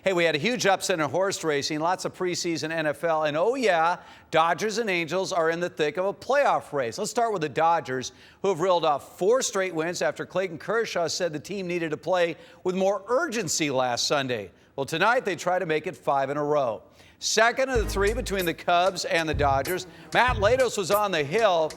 Hey, we had a huge upset in horse racing, lots of preseason NFL, and oh yeah, Dodgers and Angels are in the thick of a playoff race. Let's start with the Dodgers, who have reeled off 4 straight wins after Clayton Kershaw said the team needed to play with more urgency last Sunday. Well, tonight they try to make it 5 in a row. Second of the 3 between the Cubs and the Dodgers. Matt Latos was on the hill,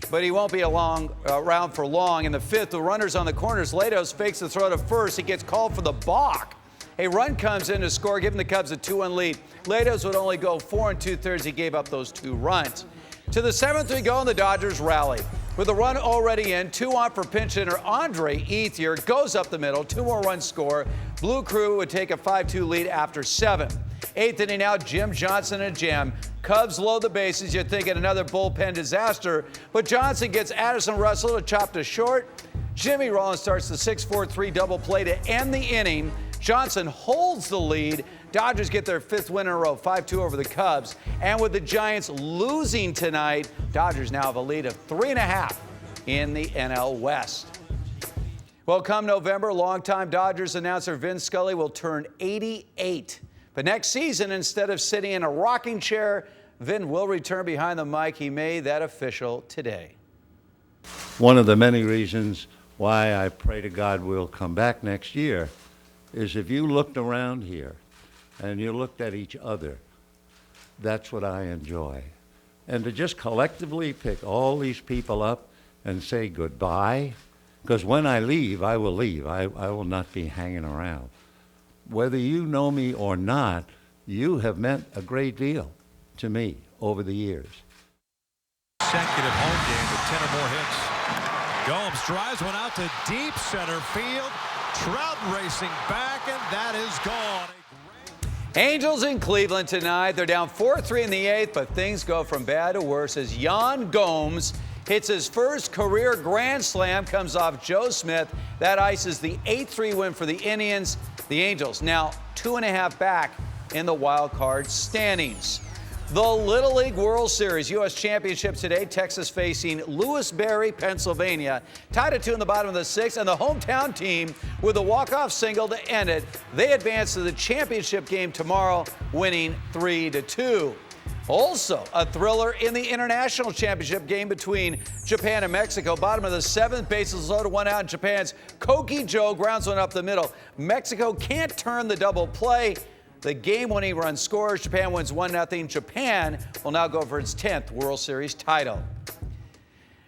but he won't be around for long. In the 5th, the runners on the corners. Latos fakes the throw to first. He gets called for the balk. A run comes in to score, giving the Cubs a 2-1 lead. Latos would only go 4 2/3. He gave up those 2 runs. To the 7th we go, and the Dodgers rally. With the run already in, 2 on for pinch hitter Andre Ethier goes up the middle. 2 more runs score. Blue Crew would take a 5-2 lead after 7. 8th inning now, Jim Johnson and jam. Cubs load the bases. You're thinking another bullpen disaster, but Johnson gets Addison Russell to chop to short. Jimmy Rollins starts the 6-4-3 double play to end the inning. Johnson holds the lead. Dodgers get their 5th win in a row, 5-2 over the Cubs. And with the Giants losing tonight, Dodgers now have a lead of 3.5 in the NL West. Well, come November, longtime Dodgers announcer Vin Scully will turn 88. But next season, instead of sitting in a rocking chair, Vin will return behind the mic. He made that official today. One of the many reasons why I pray to God we'll come back next year is if you looked around here and you looked at each other, that's what I enjoy. And to just collectively pick all these people up and say goodbye, because when I leave, I will leave. I will not be hanging around. Whether you know me or not, you have meant a great deal to me over the years. Consecutive home game with 10 or more hits. Gomes drives one out to deep center field. Trout racing back, and that is gone. Angels in Cleveland tonight. They're down 4-3 in the 8th, but things go from bad to worse as Yan Gomes hits his first career grand slam, comes off Joe Smith. That ices the 8-3 win for the Indians. The Angels now 2.5 back in the wild card standings. The Little League World Series U.S. Championship today. Texas facing Lewisberry, Pennsylvania. Tied at 2 in the bottom of the 6th, and the hometown team with a walk-off single to end it. They advance to the championship game tomorrow, winning 3-2. Also, a thriller in the international championship game between Japan and Mexico. Bottom of the 7th, bases loaded, 1 out. Japan's Koki Joe grounds one up the middle. Mexico can't turn the double play. The game-winning run scores. Japan wins 1-0. Japan will now go for its 10th World Series title.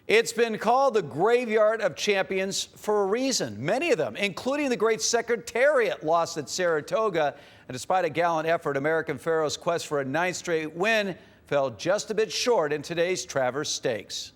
It's been called the graveyard of champions for a reason. Many of them, including the great Secretariat, lost at Saratoga. And despite a gallant effort, American Pharoah's quest for a 9th straight win fell just a bit short in today's Travers Stakes.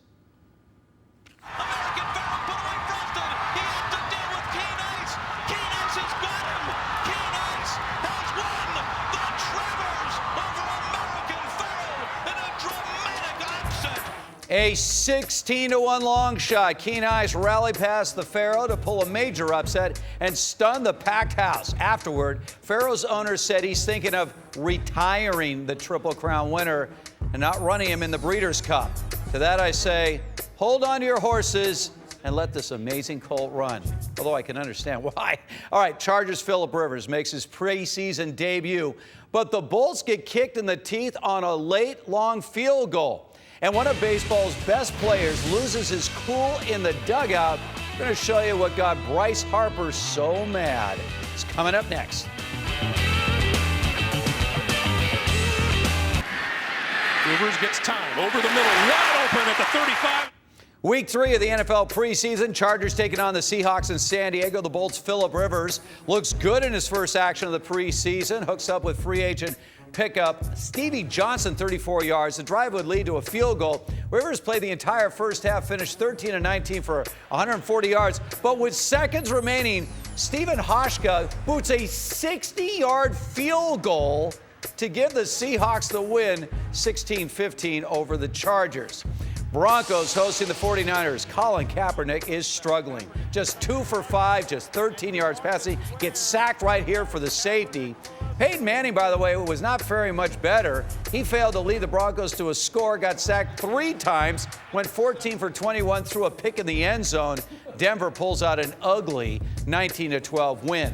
American Pharoah put away Frosted. He has to deal with Keen Ice. Keen Ice has got him. Keen Ice has won the Travers over American Pharoah in a dramatic upset. A 16-1 long shot. Keen Ice rallied past the Pharoah to pull a major upset and stun the packed house. Afterward, Pharoah's owner said he's thinking of retiring the Triple Crown winner and not running him in the Breeders' Cup. To that I say, hold on to your horses and let this amazing colt run. Although I can understand why. All right, Chargers' Phillip Rivers makes his preseason debut, but the Bolts get kicked in the teeth on a late, long field goal. And one of baseball's best players loses his cool in the dugout. I'm going to show you what got Bryce Harper so mad. It's coming up next. Rivers gets time over the middle, wide open at the 35. Week 3 of the NFL preseason. Chargers taking on the Seahawks in San Diego. The Bolts' Phillip Rivers looks good in his first action of the preseason. Hooks up with free agent pickup Stevie Johnson, 34 yards. The drive would lead to a field goal. Rivers played the entire first half, finished 13-19 for 140 yards. But with seconds remaining, Stephen Hoshka boots a 60-yard field goal to give the Seahawks the win, 16-15 over the Chargers. Broncos hosting the 49ers. Colin Kaepernick is struggling. Just 2 for 5, just 13 yards passing. Gets sacked right here for the safety. Peyton Manning, by the way, was not faring much better. He failed to lead the Broncos to a score, got sacked 3 times, went 14 for 21, threw a pick in the end zone. Denver pulls out an ugly 19-12 win.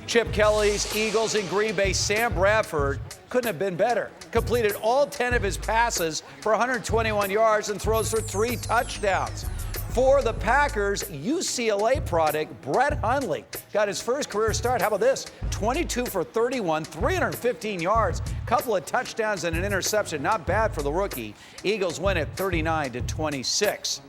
Chip Kelly's Eagles in Green Bay, Sam Bradford, couldn't have been better. Completed all 10 of his passes for 121 yards and throws for 3 touchdowns. For the Packers, UCLA product Brett Hundley got his first career start. How about this? 22 for 31, 315 yards, couple of touchdowns and an interception. Not bad for the rookie. Eagles win it 39-26.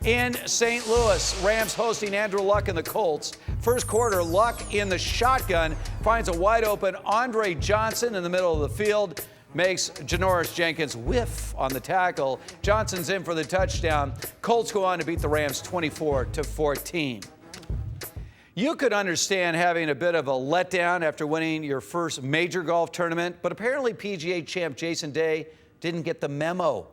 In St. Louis, Rams hosting Andrew Luck and the Colts. First quarter, Luck in the shotgun finds a wide open Andre Johnson in the middle of the field. Makes Janoris Jenkins whiff on the tackle. Johnson's in for the touchdown. Colts go on to beat the Rams 24-14. You could understand having a bit of a letdown after winning your first major golf tournament, but apparently PGA champ Jason Day didn't get the memo.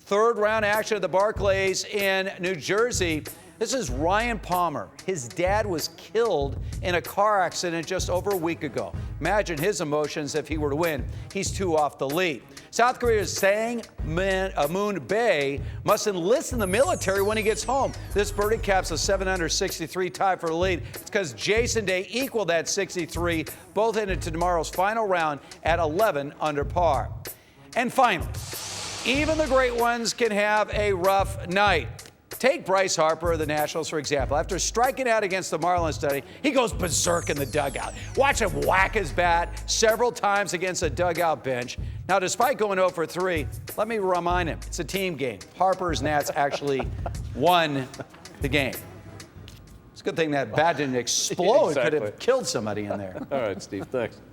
Third round action at the Barclays in New Jersey. This is Ryan Palmer. His dad was killed in a car accident just over a week ago. Imagine his emotions if he were to win. He's 2 off the lead. South Korea's Sang Moon Bae must enlist in the military when he gets home. This birdie caps a 763 tie for the lead. It's because Jason Day equaled that 63, both headed to tomorrow's final round at 11 under par. And finally, even the great ones can have a rough night. Take Bryce Harper of the Nationals, for example. After striking out against the Marlins today, he goes berserk in the dugout. Watch him whack his bat several times against a dugout bench. Now, despite going 0 for 3, let me remind him, it's a team game. Harper's Nats actually won the game. It's a good thing that bat didn't explode. Exactly. Could have killed somebody in there. All right, Steve, thanks.